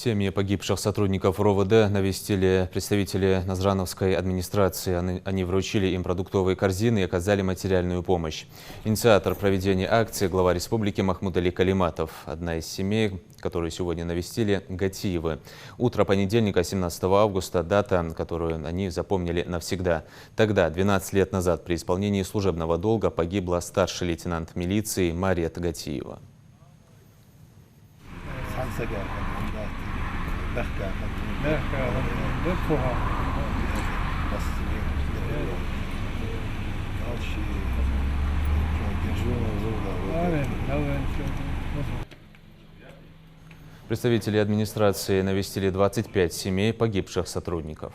Семьи погибших сотрудников РОВД навестили представители Назрановской администрации. Они вручили им продуктовые корзины и оказали материальную помощь. Инициатор проведения акции — глава республики Махмуд Али Калиматов. Одна из семей, которую сегодня навестили, Гатиевы. Утро понедельника, 17 августа, дата, которую они запомнили навсегда. Тогда, 12 лет назад, при исполнении служебного долга погибла старший лейтенант милиции Мария Гатиева. Представители администрации навестили 25 семей погибших сотрудников.